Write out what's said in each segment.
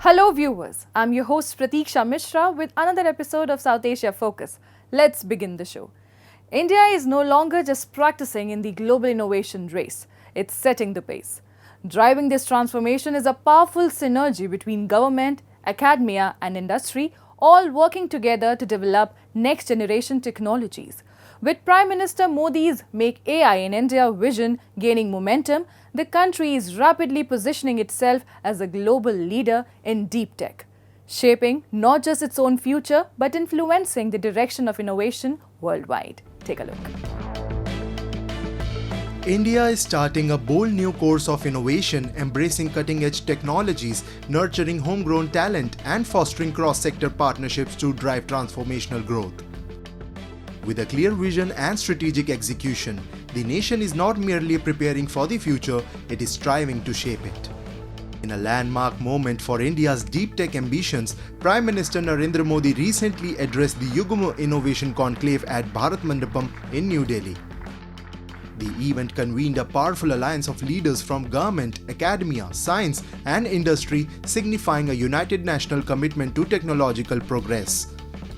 Hello viewers, I'm your host Pratiksha Mishra with another episode of South Asia Focus. Let's begin the show. India is no longer just practicing in the global innovation race, it's setting the pace. Driving this transformation is a powerful synergy between government, academia and industry, all working together to develop next generation technologies. With Prime Minister Modi's Make AI in India vision gaining momentum, the country is rapidly positioning itself as a global leader in deep tech, shaping not just its own future but influencing the direction of innovation worldwide. Take a look. India is starting a bold new course of innovation, embracing cutting-edge technologies, nurturing homegrown talent, and fostering cross-sector partnerships to drive transformational growth. With a clear vision and strategic execution, the nation is not merely preparing for the future, it is striving to shape it. In a landmark moment for India's deep tech ambitions, Prime Minister Narendra Modi recently addressed the Yugma Innovation Conclave at Bharat Mandapam in New Delhi. The event convened a powerful alliance of leaders from government, academia, science, and industry, signifying a united national commitment to technological progress.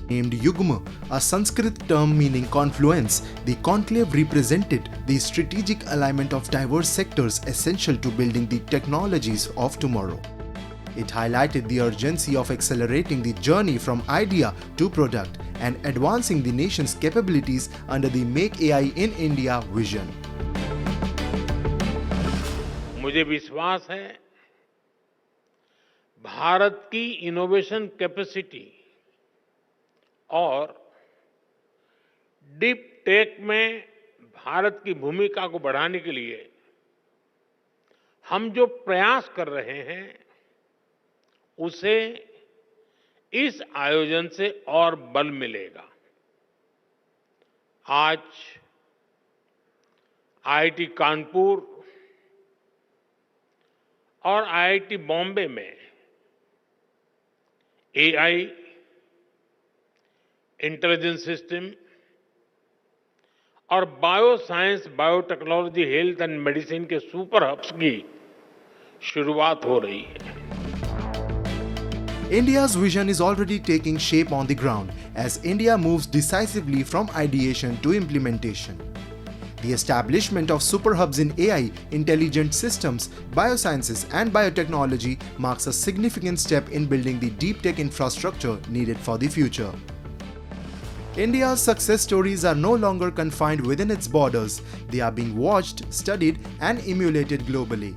Named Yugma, a Sanskrit term meaning confluence, the conclave represented the strategic alignment of diverse sectors essential to building the technologies of tomorrow. It highlighted the urgency of accelerating the journey from idea to product and advancing the nation's capabilities under the Make AI in India vision. मुझे विश्वास है भारत की innovation capacity और deep tech में भारत की भूमिका को बढ़ाने के लिए हम जो प्रयास कर रहे हैं उसे इस आयोजन से और बल मिलेगा। आज आईआईटी कानपुर और आईआईटी बॉम्बे में एआई, इंटेलिजेंस सिस्टम और bio science, biotechnology, health and medicine के सुपर हब्स की शुरुआत हो रही है। India's vision is already taking shape on the ground as India moves decisively from ideation to implementation. The establishment of super hubs in AI, intelligent systems, biosciences, and biotechnology marks a significant step in building the deep tech infrastructure needed for the future. India's success stories are no longer confined within its borders, they are being watched, studied, and emulated globally.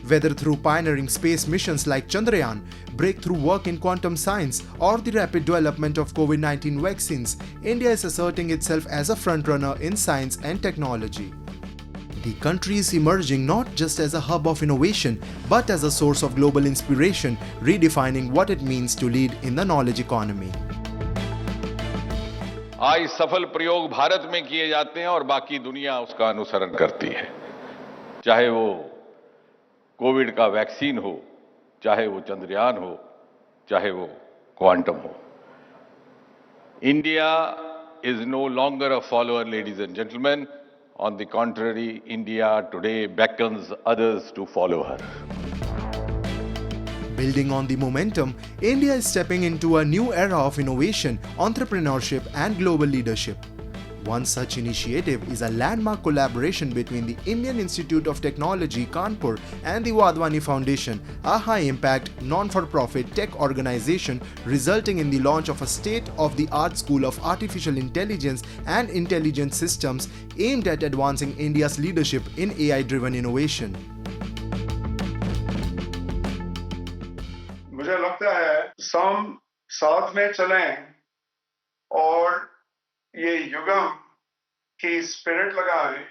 Whether through pioneering space missions like Chandrayaan, breakthrough work in quantum science, or the rapid development of COVID-19 vaccines, India is asserting itself as a frontrunner in science and technology. The country is emerging not just as a hub of innovation, but as a source of global inspiration, redefining what it means to lead in the knowledge economy. आज सफल प्रयोग भारत में किए जाते हैं और बाकी दुनिया उसका अनुसरण करती है, चाहे वो कोविड का वैक्सीन हो, चाहे वो चंद्रयान हो, चाहे वो क्वांटम हो. India is no longer a follower, ladies and gentlemen. On the contrary, India today beckons others to follow her. Building on the momentum, India is stepping into a new era of innovation, entrepreneurship, and global leadership. One such initiative is a landmark collaboration between the Indian Institute of Technology, Kanpur, and the Wadhwani Foundation, a high-impact, non-for-profit tech organization resulting in the launch of a state-of-the-art school of artificial intelligence and intelligent systems aimed at advancing India's leadership in AI-driven innovation. मुझे लगता है सब साथ में चलें और ये युगम की स्पिरिट लगाएं,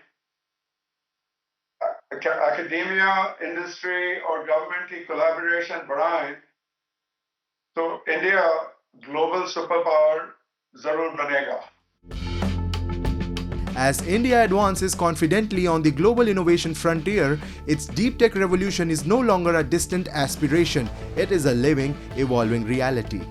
एकेडेमिया, इंडस्ट्री और गवर्नमेंट की कोलैबोरेशन बढ़ाएं, तो इंडिया ग्लोबल सुपर पावर जरूर बनेगा. As India advances confidently on the global innovation frontier, its deep tech revolution is no longer a distant aspiration, it is a living, evolving reality.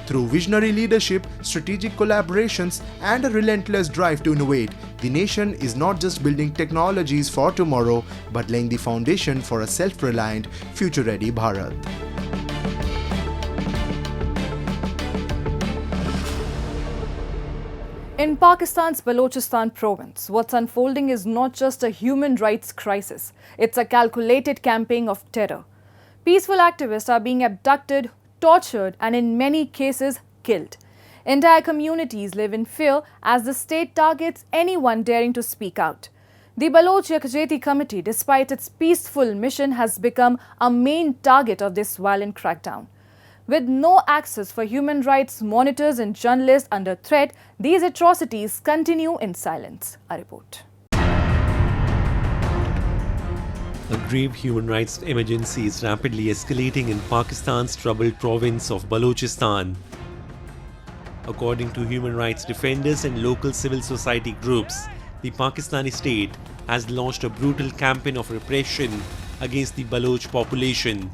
Through visionary leadership, strategic collaborations, and a relentless drive to innovate, the nation is not just building technologies for tomorrow, but laying the foundation for a self-reliant, future-ready Bharat. In Pakistan's Balochistan province, what's unfolding is not just a human rights crisis, it's a calculated campaign of terror. Peaceful activists are being abducted, tortured, and in many cases, killed. Entire communities live in fear as the state targets anyone daring to speak out. The Baloch Yakjehti Committee, despite its peaceful mission, has become a main target of this violent crackdown. With no access for human rights monitors and journalists under threat, these atrocities continue in silence. A report. A grave human rights emergency is rapidly escalating in Pakistan's troubled province of Balochistan. According to human rights defenders and local civil society groups, the Pakistani state has launched a brutal campaign of repression against the Baloch population,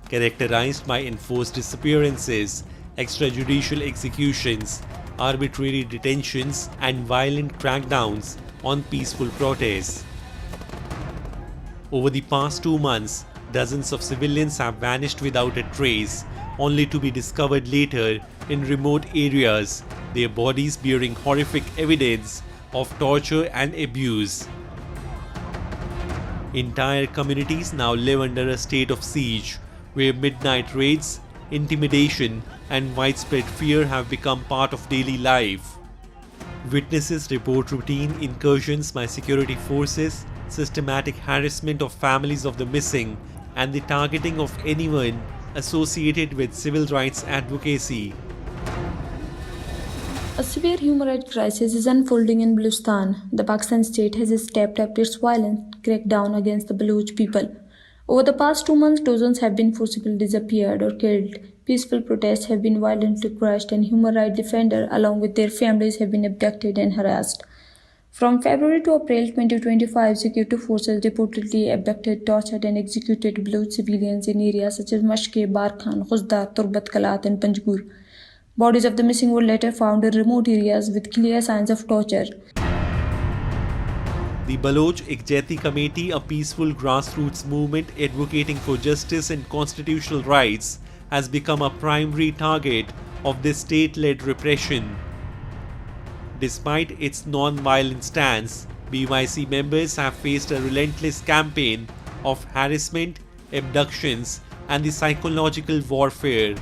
characterized by enforced disappearances, extrajudicial executions, arbitrary detentions, and violent crackdowns on peaceful protests. Over the past 2 months, dozens of civilians have vanished without a trace, only to be discovered later in remote areas, their bodies bearing horrific evidence of torture and abuse. Entire communities now live under a state of siege, where midnight raids, intimidation, and widespread fear have become part of daily life. Witnesses report routine incursions by security forces, systematic harassment of families of the missing, and the targeting of anyone associated with civil rights advocacy. A severe human rights crisis is unfolding in Balochistan. The Pakistan state has stepped up its violent crackdown against the Baloch people. Over the past 2 months, dozens have been forcibly disappeared or killed. Peaceful protests have been violently crushed, and human rights defenders, along with their families, have been abducted and harassed. From February to April 2025, security forces reportedly abducted, tortured, and executed Baloch civilians in areas such as Mashke, Barkhan, Khuzdar, Turbat Kalat, and Panjgur. Bodies of the missing were later found in remote areas with clear signs of torture. The Baloch Yakjehti Committee, a peaceful grassroots movement advocating for justice and constitutional rights, has become a primary target of this state-led repression. Despite its non-violent stance, BYC members have faced a relentless campaign of harassment, abductions, and the psychological warfare.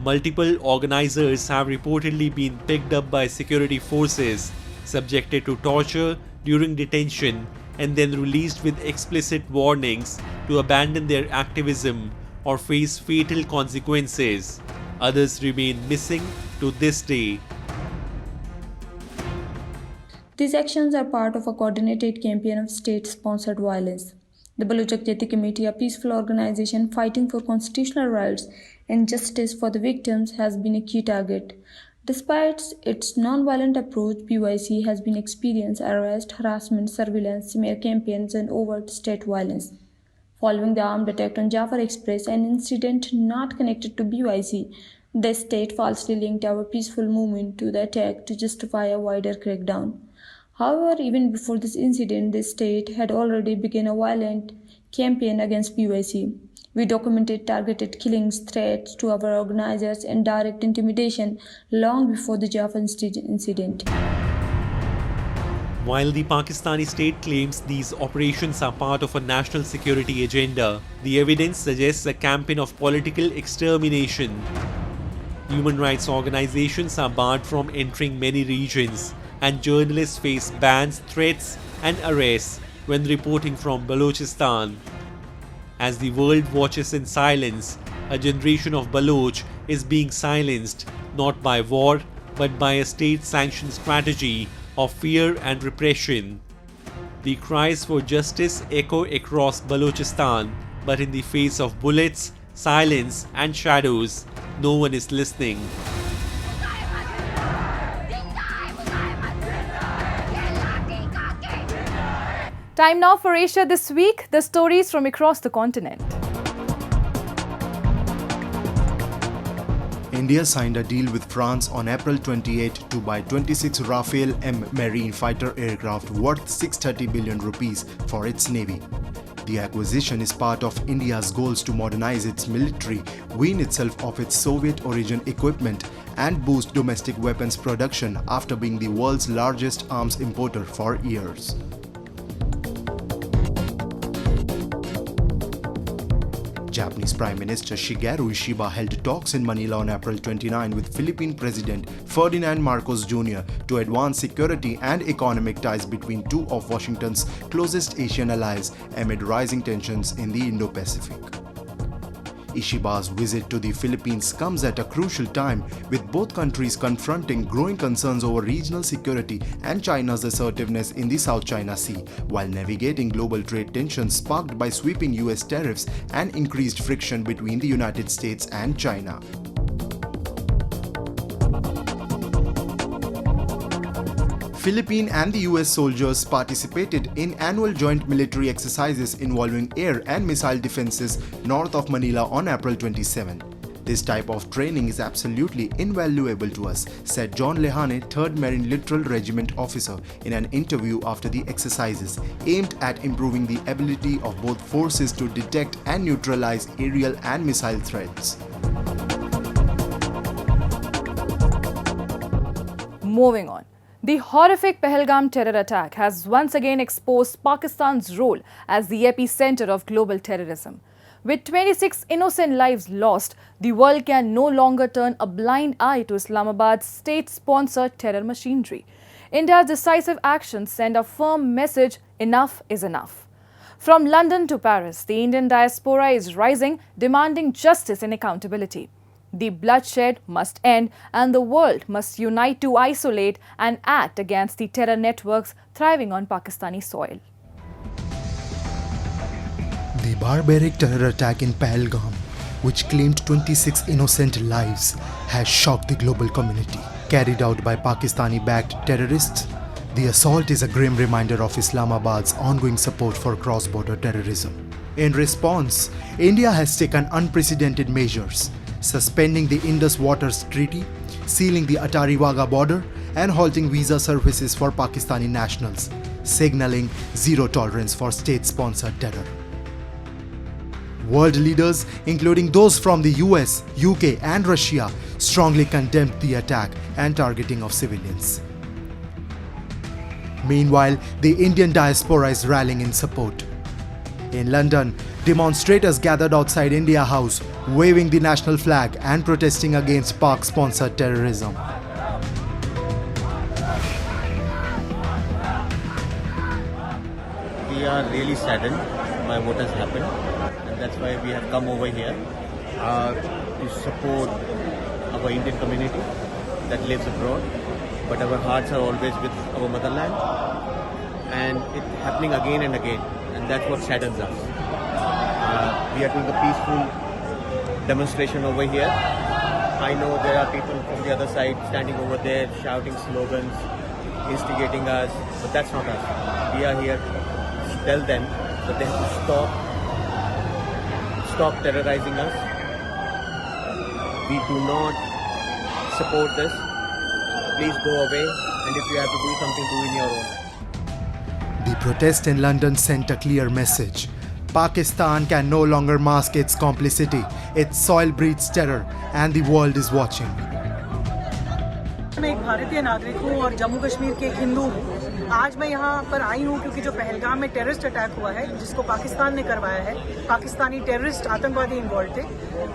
Multiple organizers have reportedly been picked up by security forces, subjected to torture during detention, and then released with explicit warnings to abandon their activism or face fatal consequences. Others remain missing to this day. These actions are part of a coordinated campaign of state-sponsored violence. The Baloch Yakjehti Committee, a peaceful organization fighting for constitutional rights and justice for the victims, has been a key target. Despite its non-violent approach, BYC has been experiencing arrest, harassment, surveillance, smear campaigns, and overt state violence. Following the armed attack on Jafar Express, an incident not connected to BYC, the state falsely linked our peaceful movement to the attack to justify a wider crackdown. However, even before this incident, the state had already begun a violent campaign against BYC. We documented targeted killings, threats to our organizers, and direct intimidation long before the Jaffa incident. While the Pakistani state claims these operations are part of a national security agenda, the evidence suggests a campaign of political extermination. Human rights organizations are barred from entering many regions, and journalists face bans, threats, and arrests when reporting from Balochistan. As the world watches in silence, a generation of Baloch is being silenced not by war but by a state-sanctioned strategy of fear and repression. The cries for justice echo across Balochistan, but in the face of bullets, silence, and shadows, no one is listening. Time now for Asia This Week, the stories from across the continent. India signed a deal with France on April 28 to buy 26 Rafale M marine fighter aircraft worth 630 billion rupees for its navy. The acquisition is part of India's goals to modernize its military, wean itself of its Soviet origin equipment, and boost domestic weapons production after being the world's largest arms importer for years. Japanese Prime Minister Shigeru Ishiba held talks in Manila on April 29 with Philippine President Ferdinand Marcos Jr. to advance security and economic ties between two of Washington's closest Asian allies amid rising tensions in the Indo-Pacific. Ishiba's visit to the Philippines comes at a crucial time, with both countries confronting growing concerns over regional security and China's assertiveness in the South China Sea, while navigating global trade tensions sparked by sweeping US tariffs and increased friction between the United States and China. Philippine and the US soldiers participated in annual joint military exercises involving air and missile defenses north of Manila on April 27. This type of training is absolutely invaluable to us, said John Lehane, 3rd Marine Littoral Regiment officer, in an interview after the exercises, aimed at improving the ability of both forces to detect and neutralize aerial and missile threats. Moving on. The horrific Pahalgam terror attack has once again exposed Pakistan's role as the epicenter of global terrorism. With 26 innocent lives lost, the world can no longer turn a blind eye to Islamabad's state-sponsored terror machinery. India's decisive actions send a firm message: enough is enough. From London to Paris, the Indian diaspora is rising, demanding justice and accountability. The bloodshed must end, and the world must unite to isolate and act against the terror networks thriving on Pakistani soil. The barbaric terror attack in Pahalgam, which claimed 26 innocent lives, has shocked the global community. Carried out by Pakistani-backed terrorists, the assault is a grim reminder of Islamabad's ongoing support for cross-border terrorism. In response, India has taken unprecedented measures, suspending the Indus Waters Treaty, sealing the Attari-Wagah border, and halting visa services for Pakistani nationals, signaling zero tolerance for state-sponsored terror. World leaders, including those from the US, UK, and Russia, strongly condemned the attack and targeting of civilians. Meanwhile, the Indian diaspora is rallying in support. In London, demonstrators gathered outside India House, waving the national flag and protesting against Pak-sponsored terrorism. We are really saddened by what has happened, and that's why we have come over here to support our Indian community that lives abroad. But our hearts are always with our motherland, and it's happening again and again, and that's what saddens us. We are doing a peaceful demonstration over here. I know there are people from the other side standing over there shouting slogans, instigating us, but that's not us. We are here to tell them that they have to stop terrorizing us. We do not support this. Please go away, and if you have to do something, do in your own. The protest in London sent a clear message. Pakistan can no longer mask its complicity. Its soil breeds terror, and the world is watching. मैं एक भारतीय नागरिक हूँ और जम्मू कश्मीर के हिंदू हूँ। आज मैं यहाँ पर आई हूँ क्योंकि जो पहलगाम में टेररिस्ट अटैक हुआ है, जिसको पाकिस्तान ने करवाया है, पाकिस्तानी टेररिस्ट आतंकवादी इन्वॉल्व थे,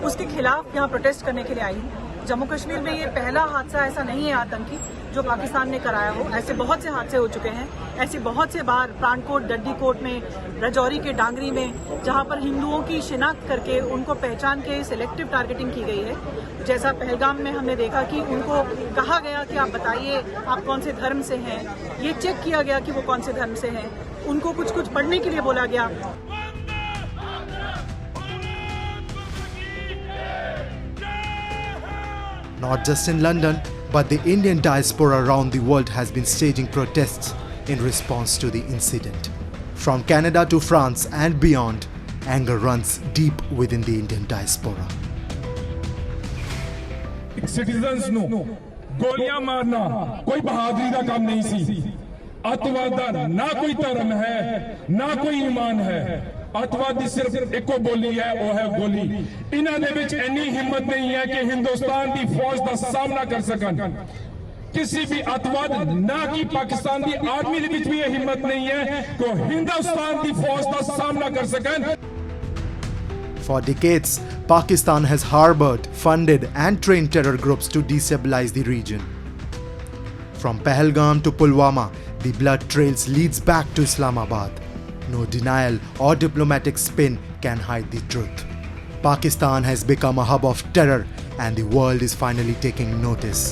उसके खिलाफ यहाँ प्रोटेस्ट करने के लिए आई हूँ। जम्मू कश्मीर में ये पहला हादसा ऐसा नहीं है आतंकी जो पाकिस्तान ने कराया हो। ऐसे बहुत से हादसे हो चुके हैं, ऐसी बहुत से बार प्राणकोट, डड्डीकोट में, राजौरी के डांगरी में, जहां पर हिंदुओं की शिनाख्त करके उनको पहचान के सिलेक्टिव टारगेटिंग की गई है। जैसा पहलगाम में हमने देखा कि उनको कहा गया कि आप बताइए आप कौन से धर्म से हैं, ये चेक किया गया कि वो कौन से धर्म से हैं, उनको कुछ कुछ पढ़ने के लिए बोला गया। Not just in London, but the Indian diaspora around the world has been staging protests in response to the incident. From Canada to France and beyond, anger runs deep within the Indian diaspora. Citizens ਨੂੰ ਗੋਲੀਆਂ ਮਾਰਨਾ ਕੋਈ ਬਹਾਦਰੀ ਦਾ ਕੰਮ ਨਹੀਂ ਸੀ। ਅੱਤਵਾਦ ਦਾ ਨਾ ਕੋਈ ਧਰਮ ਹੈ, ਨਾ ਕੋਈ ਈਮਾਨ ਹੈ। अतवादी सिर्फ एको बोली है, वो है गोली। इन्होंने विच इन्नी हिम्मत नहीं है कि हिंदुस्तान की फौज का सामना कर सकन। किसी भी अतवाद ना कि पाकिस्तान की आर्मी के विच भी ये हिम्मत नहीं है कि हिंदुस्तान की फौज का सामना कर सकन। For decades, Pakistan has harbored, funded and trained terror groups to destabilize the region. From Pahalgam to Pulwama, the blood trails leads back to Islamabad. No denial or diplomatic spin can hide the truth. Pakistan has become a hub of terror and the world is finally taking notice.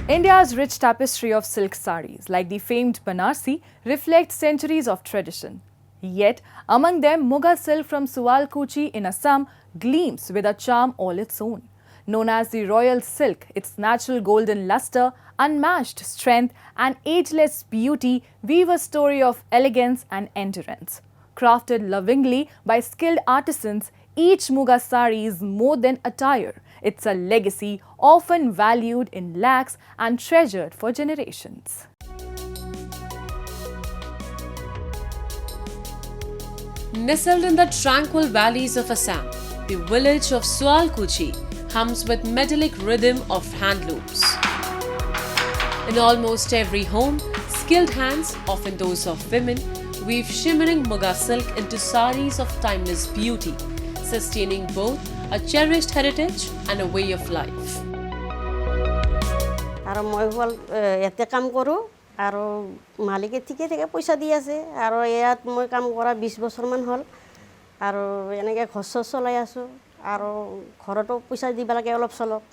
India's rich tapestry of silk saris, like the famed Banarsi, reflects centuries of tradition. Yet, among them, Muga silk from Sualkuchi in Assam gleams with a charm all its own. Known as the royal silk, its natural golden luster, unmatched strength and ageless beauty weave a story of elegance and endurance. Crafted lovingly by skilled artisans, each Muga sari is more than attire. It's a legacy often valued in lakhs and treasured for generations. Nestled in the tranquil valleys of Assam, the village of Sualkuchi hums with metallic rhythm of handlooms. In almost every home, skilled hands, often those of women, weave shimmering Muga silk into saris of timeless beauty, sustaining both a cherished heritage and a way of life. আৰু মই হল এতে কাম কৰো আৰু মালিকে ঠিকে ঠিকে পইচা দি আছে আৰু ইয়াত মই কাম কৰা 20 বছৰ মান হল আৰু এনেকে খৰচ চলাই আছো আৰু ঘৰতো পইচা দিব লাগে অলপ চলক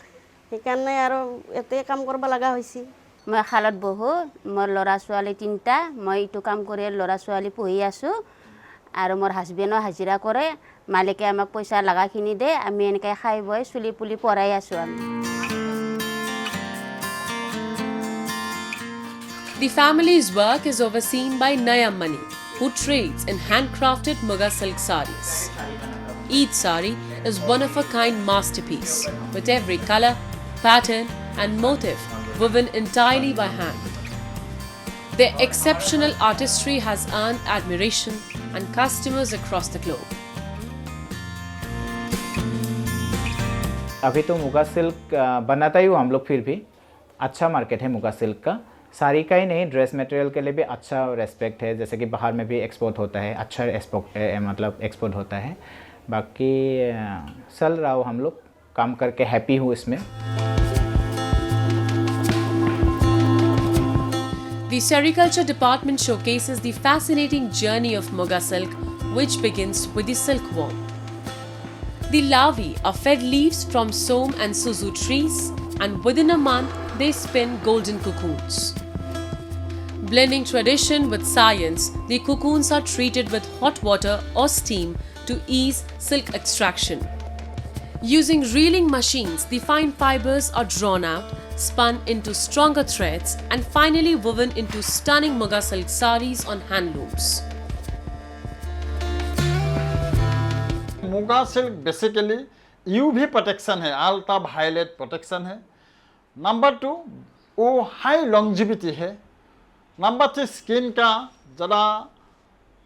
সেইকাৰণে আৰু এতে কাম কৰিব লগা হৈছে মই খালত বহু মোৰ লৰা ছোৱালী তিনটা মই ইটো কাম কৰি লৰা ছোৱালী পঢ়ি আছো আৰু মোৰ হাজবেণ্ডো হাজিৰা কৰে মালিকে আমাক পইচা লাগাখিনি দে আমি এনেকৈ খাই বৈ চুলি পুলি পৰাই আছো আমি The family's work is overseen by Nayamani, who trades in handcrafted Muga silk saris. Each sari is one-of-a-kind masterpiece, with every color, pattern and motif woven entirely by hand. Their exceptional artistry has earned admiration and customers across the globe. अभी तो muga silk बनाता ही हूँ हम लोग फिर भी अच्छा market है मुगा सिल्क का साड़ी का ही नहीं ड्रेस मटेरियल के लिए भी अच्छा रेस्पेक्ट है जैसे कि बाहर में भी एक्सपोर्ट होता है अच्छा एक्सपोर्ट होता है बाकी चल रहा हो हम लोग काम करके हैप्पी हूँ इसमें The Sericulture Department showcases the fascinating journey of Muga silk, which begins with the silkworm. The larvae are fed leaves from som and suzu trees, and within a month they spin golden cocoons. Blending tradition with science, the cocoons are treated with hot water or steam to ease silk extraction. Using reeling machines, the fine fibers are drawn out, spun into stronger threads, and finally woven into stunning Muga silk saris on handlooms. Muga silk basically UV protection है, ultraviolet protection है. Number 2, वो high longevity है. Number 3 skin का ज़रा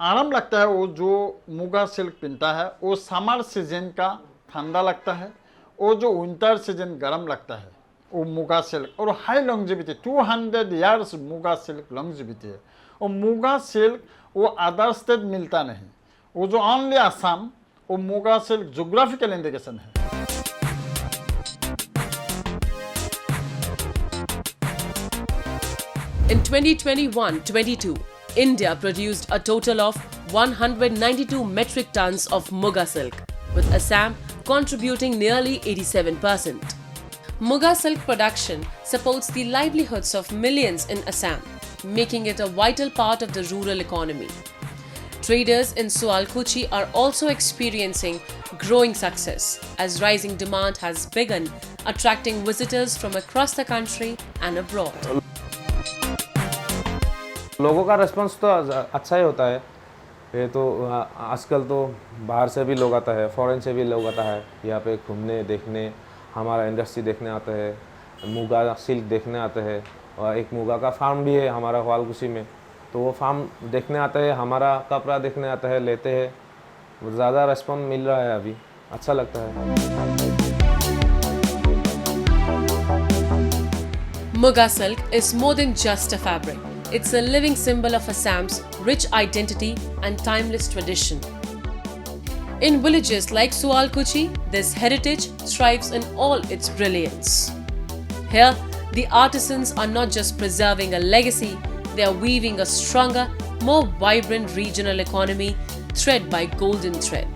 आराम लगता है वो जो मुगा सिल्क पहनता है वो समर सीजन का ठंडा लगता है वो जो विंटर सीजन गर्म लगता है वो मुगा सिल्क और high longevity 200 years muga silk longevity है और मुगा सिल्क वो अदर स्टेट मिलता नहीं वो जो ओनली असम वो मुगा सिल्क जोग्राफिकल इंडिकेशन है In 2021-22, India produced a total of 192 metric tons of Muga silk, with Assam contributing nearly 87%. Muga silk production supports the livelihoods of millions in Assam, making it a vital part of the rural economy. Traders in Sualkuchi are also experiencing growing success as rising demand has begun attracting visitors from across the country and abroad. लोगों का response तो अच्छा ही होता है ये तो आजकल तो बाहर से भी लोग आता है फॉरेन से भी लोग आता है यहाँ पे घूमने देखने हमारा इंडस्ट्री देखने आता है मुगा सिल्क देखने आते हैं और एक मुगा का फार्म भी है हमारा वालकुशी में तो वो फार्म देखने आता है, हमारा कपड़ा देखने आता है, लेते हैं। ज़्यादा रिस्पॉन्स मिल रहा है अभी, अच्छा लगता है। Muga silk is more than just a fabric. It's a living symbol of Assam's rich identity and timeless tradition. In villages like Sualkuchi, this heritage thrives in all its brilliance. Here, the artisans are not just preserving a legacy, they are weaving a stronger, more vibrant regional economy thread by golden thread.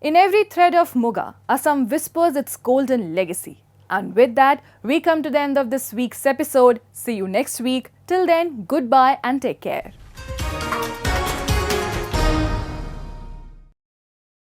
In every thread of Muga, Assam whispers its golden legacy. And with that, we come to the end of this week's episode. See you next week. Till then, goodbye and take care.